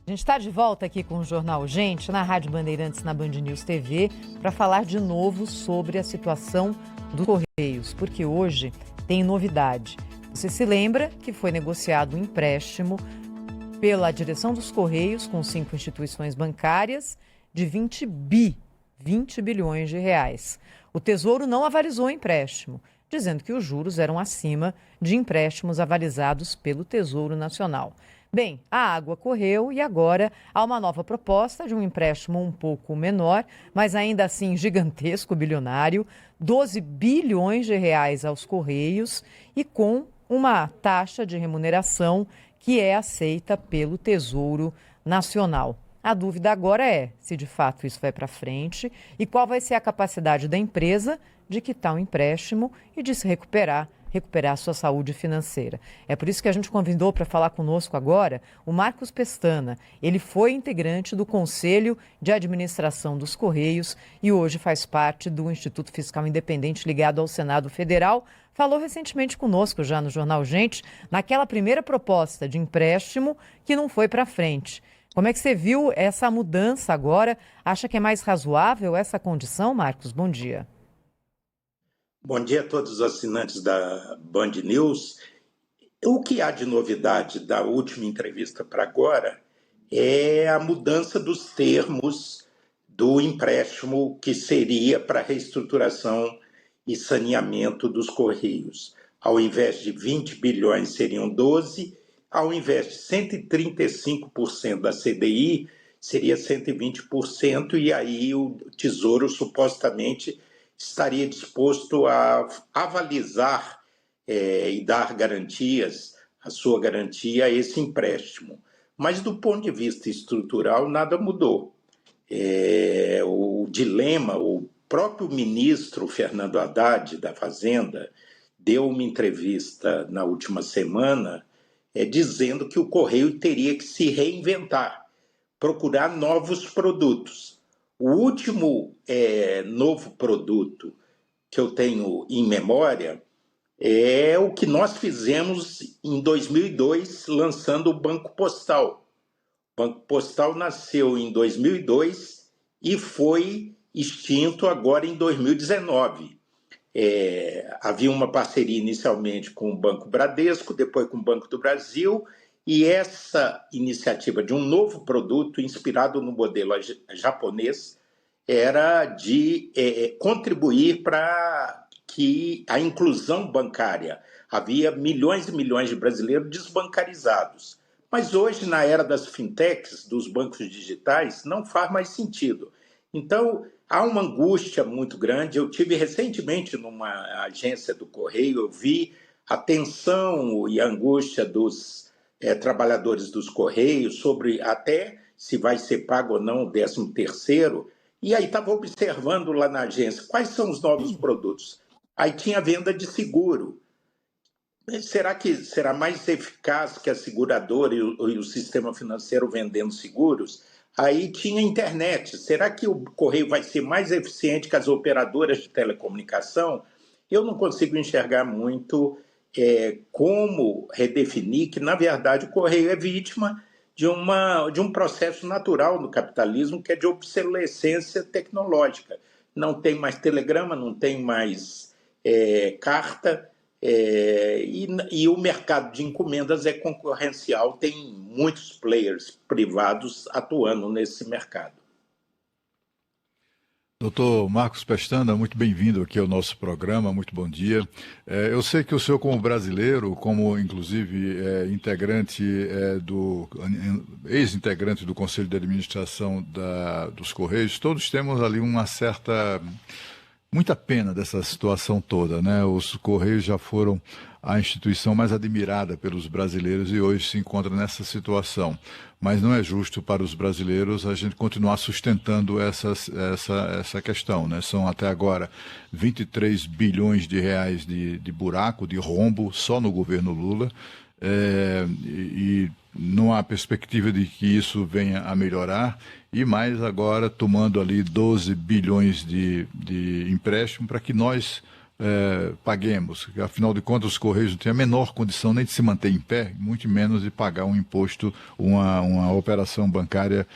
A gente está de volta aqui com o Jornal Gente, na Rádio Bandeirantes, na Band News TV, para falar de novo sobre a situação dos Correios, porque hoje tem novidade. Você se lembra que foi negociado um empréstimo pela direção dos Correios com 5 instituições bancárias de 20 bilhões de reais. O Tesouro não avalizou o empréstimo, dizendo que os juros eram acima de empréstimos avalizados pelo Tesouro Nacional. Bem, a água correu e agora há uma nova proposta de um empréstimo um pouco menor, mas ainda assim gigantesco, bilionário, 12 bilhões de reais aos Correios e com uma taxa de remuneração que é aceita pelo Tesouro Nacional. A dúvida agora é se de fato isso vai para frente e qual vai ser a capacidade da empresa de quitar o empréstimo e de se recuperar sua saúde financeira. É por isso que a gente convidou para falar conosco agora o Marcos Pestana. Ele foi integrante do Conselho de Administração dos Correios e hoje faz parte do Instituto Fiscal Independente ligado ao Senado Federal. Falou recentemente conosco já no Jornal Gente, naquela primeira proposta de empréstimo que não foi para frente. Como é que você viu essa mudança agora? Acha que é mais razoável essa condição, Marcos? Bom dia. Bom dia a todos os assinantes da Band News. O que há de novidade da última entrevista para agora é a mudança dos termos do empréstimo que seria para reestruturação e saneamento dos Correios. Ao invés de 20 bilhões, seriam 12, ao invés de 135% da CDI, seria 120%, e aí o Tesouro supostamente estaria disposto a avalizar e dar garantias, a sua garantia a esse empréstimo. Mas do ponto de vista estrutural, nada mudou. O dilema, o próprio ministro Fernando Haddad, da Fazenda, deu uma entrevista na última semana dizendo que o Correio teria que se reinventar, procurar novos produtos. O último novo produto que eu tenho em memória é o que nós fizemos em 2002, lançando o Banco Postal. O Banco Postal nasceu em 2002 e foi extinto agora em 2019. Havia uma parceria inicialmente com o Banco Bradesco, depois com o Banco do Brasil, e essa iniciativa de um novo produto, inspirado no modelo japonês, era de contribuir para que a inclusão bancária. Havia milhões e milhões de brasileiros desbancarizados. Mas hoje, na era das fintechs, dos bancos digitais, não faz mais sentido. Então, há uma angústia muito grande. Eu tive recentemente numa agência do Correio, eu vi a tensão e a angústia dos trabalhadores dos Correios sobre até se vai ser pago ou não o 13º, e aí estava observando lá na agência quais são os novos produtos. Aí tinha venda de seguro. Será que será mais eficaz que a seguradora e o sistema financeiro vendendo seguros? Aí tinha internet. Será que o Correio vai ser mais eficiente que as operadoras de telecomunicação? Eu não consigo enxergar muito como redefinir que, na verdade, o Correio é vítima de um processo natural no capitalismo, que é de obsolescência tecnológica. Não tem mais telegrama, não tem mais carta, e o mercado de encomendas é concorrencial, tem muitos players privados atuando nesse mercado. Doutor Marcos Pestana, muito bem-vindo aqui ao nosso programa, muito bom dia. Eu sei que o senhor, como brasileiro, como inclusive ex-integrante do Conselho de Administração dos Correios, todos temos ali muita pena dessa situação toda, né? Os Correios já foram a instituição mais admirada pelos brasileiros e hoje se encontra nessa situação. Mas não é justo para os brasileiros a gente continuar sustentando essa questão, né? São até agora 23 bilhões de reais de buraco, de rombo, só no governo Lula. E não há perspectiva de que isso venha a melhorar, e mais agora tomando ali 12 bilhões de empréstimo para que nós paguemos. Afinal de contas, os Correios não têm a menor condição nem de se manter em pé, muito menos de pagar um imposto, uma operação bancária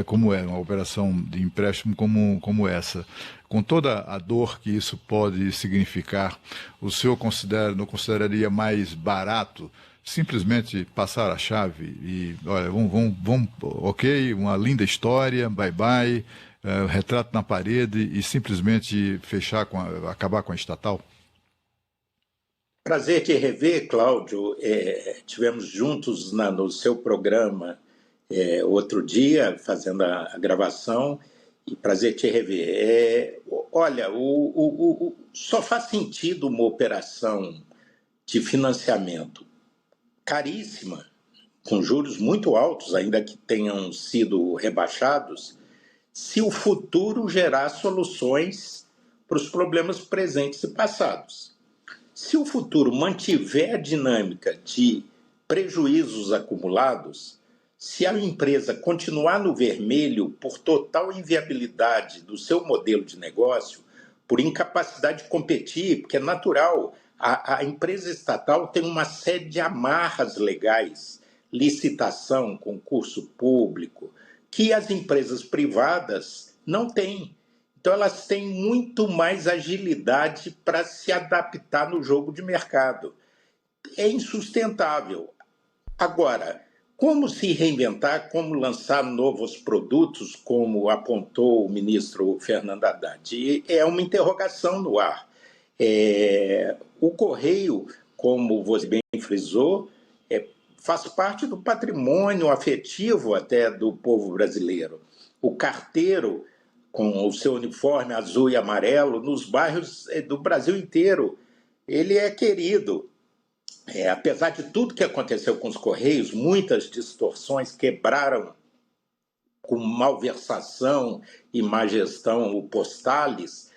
como é, uma operação de empréstimo como essa. Com toda a dor que isso pode significar, o senhor não consideraria mais barato simplesmente passar a chave e, olha, vamos, ok, uma linda história, bye bye, retrato na parede e simplesmente acabar com a estatal? Prazer te rever, Cláudio. Tivemos juntos no seu programa outro dia, fazendo a gravação, e prazer te rever. Olha, só faz sentido uma operação de financiamento caríssima, com juros muito altos, ainda que tenham sido rebaixados, se o futuro gerar soluções para os problemas presentes e passados. Se o futuro mantiver a dinâmica de prejuízos acumulados, se a empresa continuar no vermelho por total inviabilidade do seu modelo de negócio, por incapacidade de competir, porque é natural, a empresa estatal tem uma série de amarras legais, licitação, concurso público, que as empresas privadas não têm. Então, elas têm muito mais agilidade para se adaptar no jogo de mercado. É insustentável. Agora, como se reinventar, como lançar novos produtos, como apontou o ministro Fernando Haddad? É uma interrogação no ar. O Correio, como você bem frisou, faz parte do patrimônio afetivo até do povo brasileiro. O carteiro, com o seu uniforme azul e amarelo, nos bairros do Brasil inteiro, ele é querido. Apesar de tudo que aconteceu com os Correios, muitas distorções quebraram com malversação e má gestão o Postales,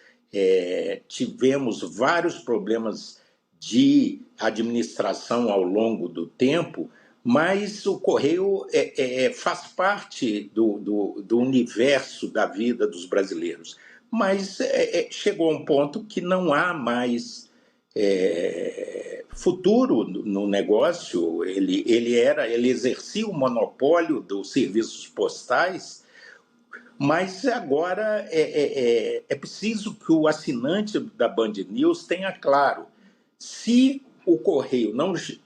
tivemos vários problemas de administração ao longo do tempo, mas o Correio faz parte do universo da vida dos brasileiros. Mas chegou a um ponto que não há mais futuro no negócio. Ele exercia o monopólio dos serviços postais, mas agora é preciso que o assinante da Band News tenha claro: se o Correio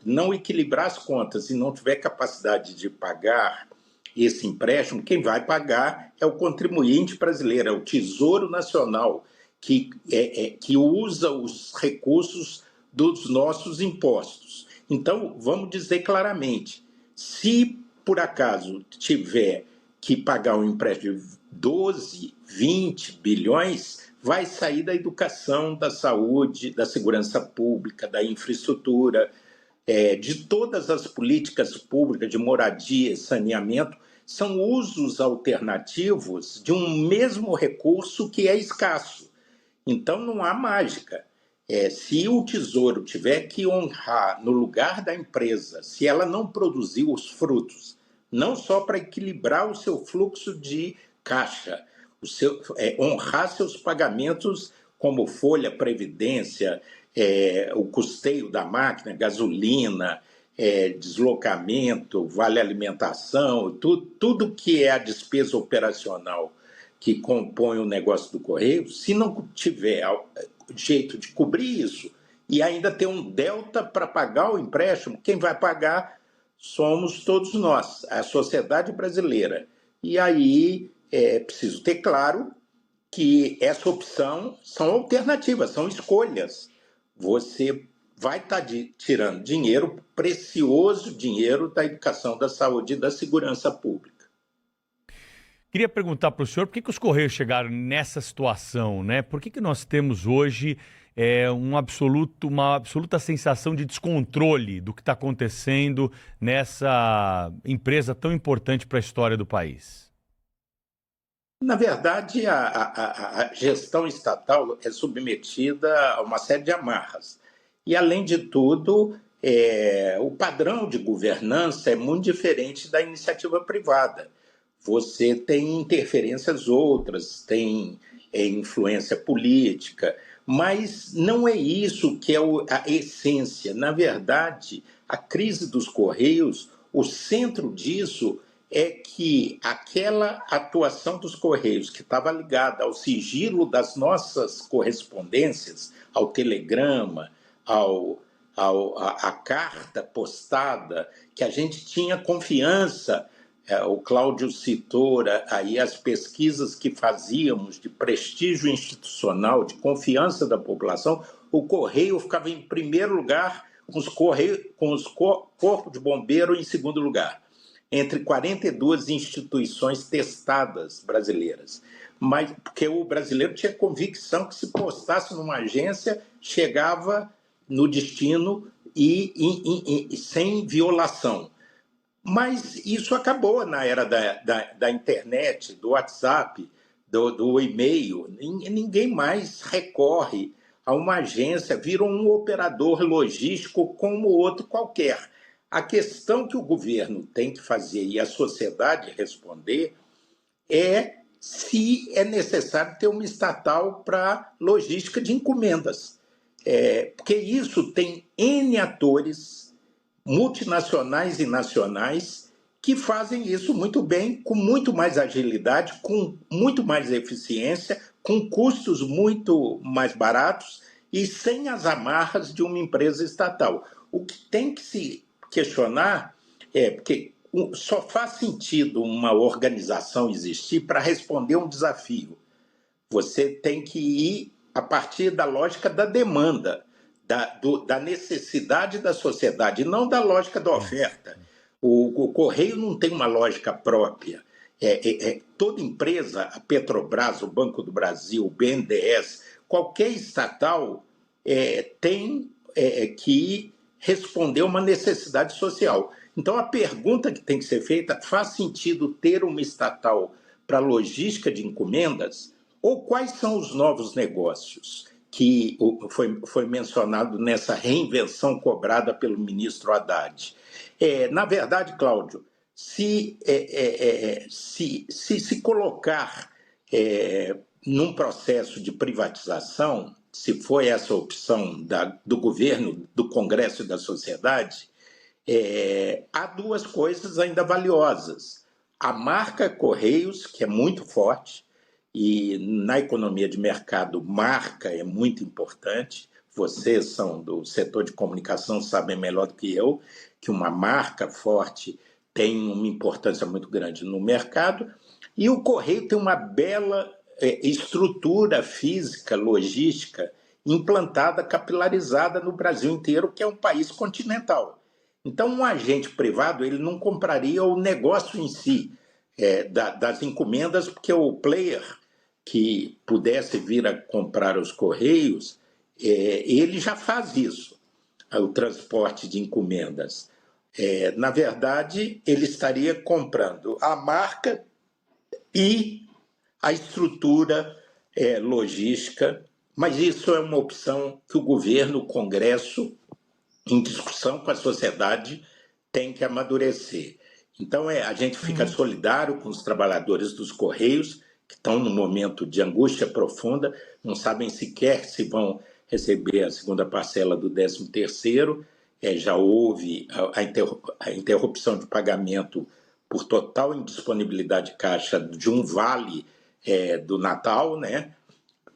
não equilibrar as contas e não tiver capacidade de pagar esse empréstimo, quem vai pagar é o contribuinte brasileiro, é o Tesouro Nacional, que usa os recursos dos nossos impostos. Então, vamos dizer claramente, se por acaso tiver que pagar um empréstimo de 12, 20 bilhões, vai sair da educação, da saúde, da segurança pública, da infraestrutura, de todas as políticas públicas de moradia e saneamento. São usos alternativos de um mesmo recurso que é escasso. Então, não há mágica. Se o Tesouro tiver que honrar no lugar da empresa, se ela não produzir os frutos, não só para equilibrar o seu fluxo de caixa, honrar seus pagamentos como folha, previdência, o custeio da máquina, gasolina, deslocamento, vale alimentação, tudo que é a despesa operacional que compõe o negócio do Correio, se não tiver jeito de cobrir isso e ainda ter um delta para pagar o empréstimo, quem vai pagar somos todos nós, a sociedade brasileira. E aí é preciso ter claro que essa opção são alternativas, são escolhas. Você vai estar tirando dinheiro, precioso dinheiro, da educação, da saúde e da segurança pública. Queria perguntar para o senhor por que os Correios chegaram nessa situação, né? Por que nós temos hoje uma absoluta sensação de descontrole do que está acontecendo nessa empresa tão importante para a história do país? Na verdade, a gestão estatal é submetida a uma série de amarras. E, além de tudo, o padrão de governança é muito diferente da iniciativa privada. Você tem interferências outras, tem influência política, Mas não é isso que é a essência. Na verdade, a crise dos Correios, o centro disso é que aquela atuação dos Correios, que estava ligada ao sigilo das nossas correspondências, ao telegrama, à carta postada, que a gente tinha confiança. O Cláudio citou aí as pesquisas que fazíamos de prestígio institucional, de confiança da população. O Correio ficava em primeiro lugar, com os corpos de bombeiro em segundo lugar, entre 42 instituições testadas brasileiras. Mas porque o brasileiro tinha convicção que se postasse numa agência, chegava no destino e sem violação. Mas isso acabou na era da internet, do WhatsApp, do e-mail. Ninguém mais recorre a uma agência, vira um operador logístico como outro qualquer. A questão que o governo tem que fazer e a sociedade responder é se é necessário ter uma estatal para logística de encomendas. Porque isso tem N atores multinacionais e nacionais que fazem isso muito bem, com muito mais agilidade, com muito mais eficiência, com custos muito mais baratos e sem as amarras de uma empresa estatal. O que tem que se questionar é porque só faz sentido uma organização existir para responder um desafio. Você tem que ir a partir da lógica da demanda, da necessidade da sociedade, não da lógica da oferta. O Correio não tem uma lógica própria. Toda empresa, a Petrobras, o Banco do Brasil, o BNDES, qualquer estatal tem que responder a uma necessidade social. Então, a pergunta que tem que ser feita, faz sentido ter uma estatal para logística de encomendas? Ou quais são os novos negócios que foi mencionado nessa reinvenção cobrada pelo ministro Haddad? Na verdade, Cláudio, se colocar num processo de privatização, se foi essa opção do governo, do Congresso e da sociedade, há duas coisas ainda valiosas. A marca Correios, que é muito forte, e na economia de mercado, marca é muito importante. Vocês são do setor de comunicação, sabem melhor do que eu, que uma marca forte tem uma importância muito grande no mercado. E o Correio tem uma bela estrutura física, logística, implantada, capilarizada no Brasil inteiro, que é um país continental. Então, um agente privado ele não compraria o negócio em si das encomendas, porque o player que pudesse vir a comprar os Correios, ele já faz isso, o transporte de encomendas. Na verdade, ele estaria comprando a marca e a estrutura logística, mas isso é uma opção que o governo, o Congresso, em discussão com a sociedade, tem que amadurecer. Então, a gente fica solidário com os trabalhadores dos Correios, que estão num momento de angústia profunda, não sabem sequer se vão receber a segunda parcela do 13º, já houve a interrupção de pagamento por total indisponibilidade de caixa de um vale do Natal, né?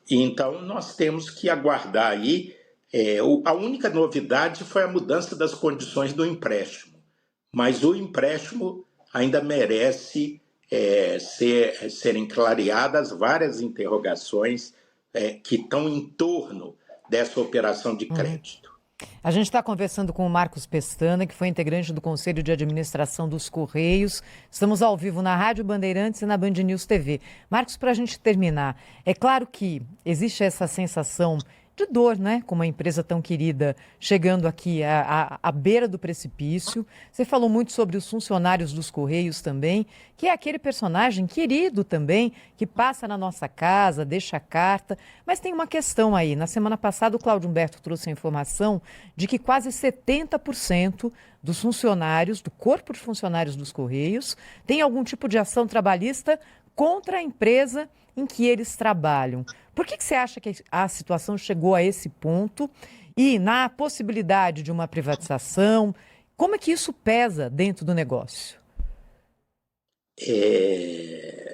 Então, nós temos que aguardar aí. A única novidade foi a mudança das condições do empréstimo, mas o empréstimo ainda merece serem clareadas várias interrogações que estão em torno dessa operação de crédito. A gente está conversando com o Marcos Pestana, que foi integrante do Conselho de Administração dos Correios. Estamos ao vivo na Rádio Bandeirantes e na Band News TV. Marcos, para a gente terminar, é claro que existe essa sensação de dor, né? Com uma empresa tão querida chegando aqui à beira do precipício. Você falou muito sobre os funcionários dos Correios também, que é aquele personagem querido também, que passa na nossa casa, deixa a carta. Mas tem uma questão aí. Na semana passada, o Cláudio Humberto trouxe a informação de que quase 70% dos funcionários, do corpo de funcionários dos Correios, tem algum tipo de ação trabalhista contra a empresa em que eles trabalham. Por que você acha que a situação chegou a esse ponto? E na possibilidade de uma privatização, como é que isso pesa dentro do negócio?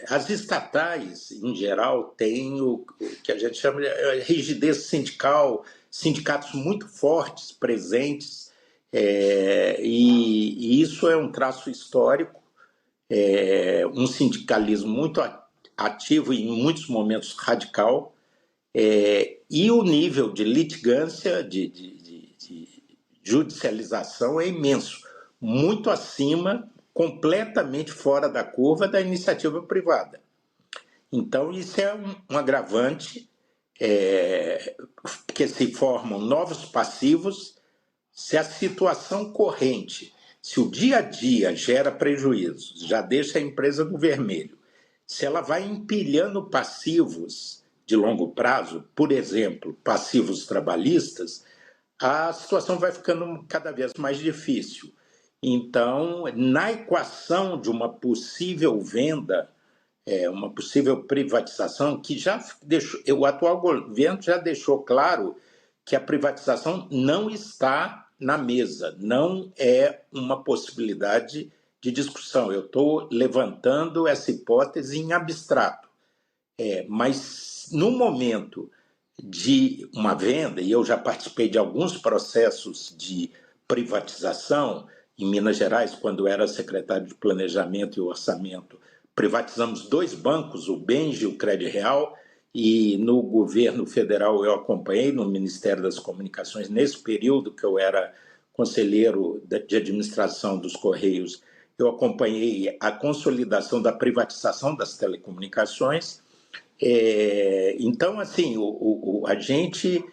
As estatais, em geral, têm o que a gente chama de rigidez sindical, sindicatos muito fortes, presentes, e isso é um traço histórico, um sindicalismo muito ativo e, em muitos momentos, radical, e o nível de litigância, de judicialização é imenso, muito acima, completamente fora da curva da iniciativa privada. Então, isso é um agravante, porque se formam novos passivos. Se a situação corrente, se o dia a dia gera prejuízos, já deixa a empresa no vermelho, se ela vai empilhando passivos de longo prazo, por exemplo, passivos trabalhistas, a situação vai ficando cada vez mais difícil. Então, na equação de uma possível venda, uma possível privatização, que já deixou, o atual governo já deixou claro que a privatização não está na mesa, não é uma possibilidade de discussão. Eu estou levantando essa hipótese em abstrato. Mas no momento de uma venda, e eu já participei de alguns processos de privatização, em Minas Gerais, quando era secretário de Planejamento e Orçamento, privatizamos 2 bancos, o Benji e o Credireal, e no governo federal eu acompanhei, no Ministério das Comunicações, nesse período que eu era conselheiro de administração dos Correios, eu acompanhei a consolidação da privatização das telecomunicações. Então, assim, a gente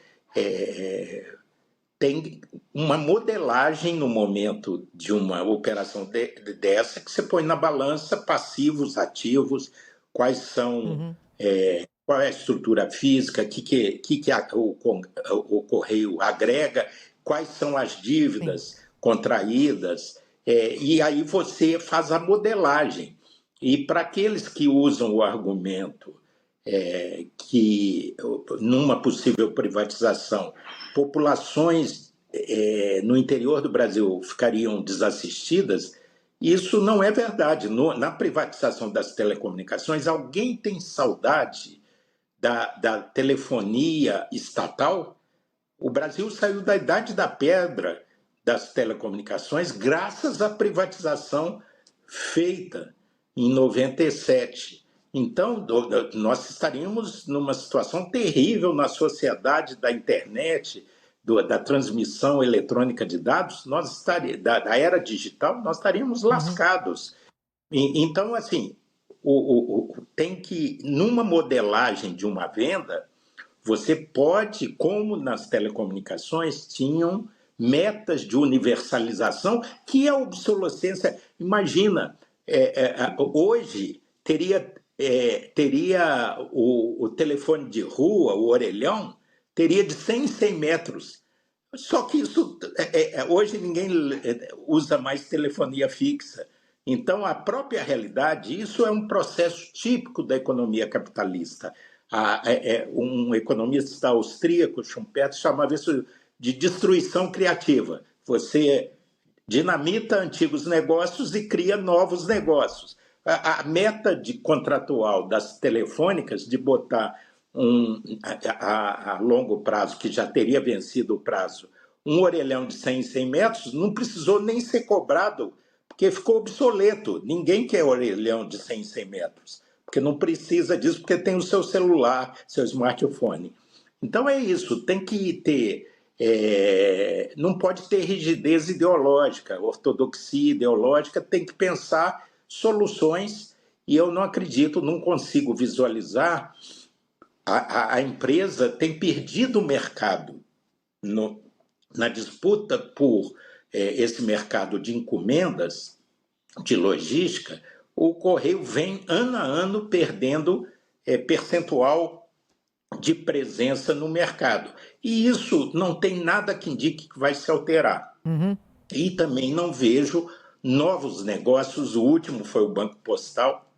tem uma modelagem no momento de uma operação dessa que você põe na balança passivos, ativos, quais são, qual é a estrutura física, o Correio agrega, quais são as dívidas contraídas, e aí você faz a modelagem. E para aqueles que usam o argumento que numa possível privatização, populações no interior do Brasil ficariam desassistidas, isso não é verdade. Na privatização das telecomunicações, alguém tem saudade da telefonia estatal? O Brasil saiu da idade da pedra das telecomunicações graças à privatização feita em 97. Então, nós estaríamos numa situação terrível na sociedade da internet, da transmissão eletrônica de dados, da era digital, nós estaríamos lascados. Então, assim, tem que, numa modelagem de uma venda, você pode, como nas telecomunicações, tinham metas de universalização, que é a obsolescência. Imagina, hoje teria o telefone de rua, o orelhão, teria de 100 em 100 metros. Só que isso, hoje ninguém usa mais telefonia fixa. Então, a própria realidade, isso é um processo típico da economia capitalista. Um economista austríaco, Schumpeter, chamava isso de destruição criativa. Você dinamita antigos negócios e cria novos negócios. A meta contratual das telefônicas de botar a longo prazo, que já teria vencido o prazo, um orelhão de 100 em 100 metros, não precisou nem ser cobrado, porque ficou obsoleto. Ninguém quer orelhão de 100 em 100 metros, porque não precisa disso, porque tem o seu celular, seu smartphone. Então é isso, tem que ter... não pode ter rigidez ideológica, ortodoxia ideológica, tem que pensar soluções, e eu não acredito, não consigo visualizar. A empresa tem perdido o mercado na disputa por esse mercado de encomendas, de logística. O Correio vem ano a ano perdendo percentual de presença no mercado. E isso não tem nada que indique que vai se alterar. E também não vejo novos negócios. O último foi o Banco Postal,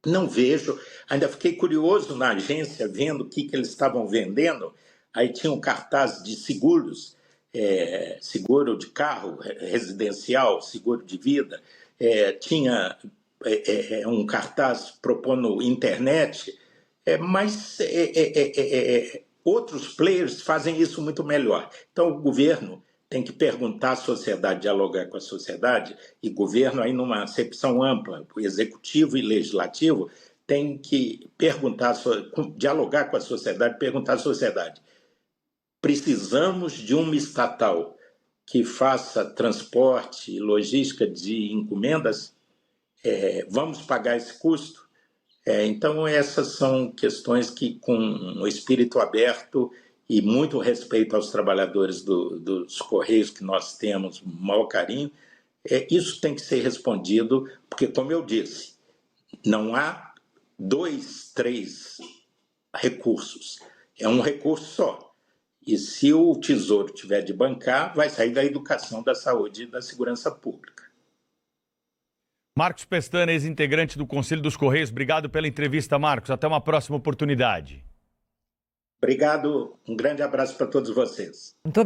Não vejo. Ainda fiquei curioso na agência, vendo o que eles estavam vendendo. Aí tinha um cartaz de seguros, seguro de carro residencial, seguro de vida. Tinha um cartaz propondo internet, mas outros players fazem isso muito melhor. Então, o governo tem que perguntar à sociedade, dialogar com a sociedade, e governo aí numa acepção ampla, o executivo e legislativo tem que perguntar, dialogar com a sociedade, perguntar à sociedade: precisamos de uma estatal que faça transporte e logística de encomendas? Vamos pagar esse custo? Então, essas são questões que, com o espírito aberto e muito respeito aos trabalhadores dos Correios, que nós temos o maior carinho, isso tem que ser respondido, porque, como eu disse, não há 2, 3 recursos, é um recurso só. E se o Tesouro tiver de bancar, vai sair da educação, da saúde e da segurança pública. Marcos Pestana, ex-integrante do Conselho dos Correios, obrigado pela entrevista, Marcos. Até uma próxima oportunidade. Obrigado, um grande abraço para todos vocês. Muito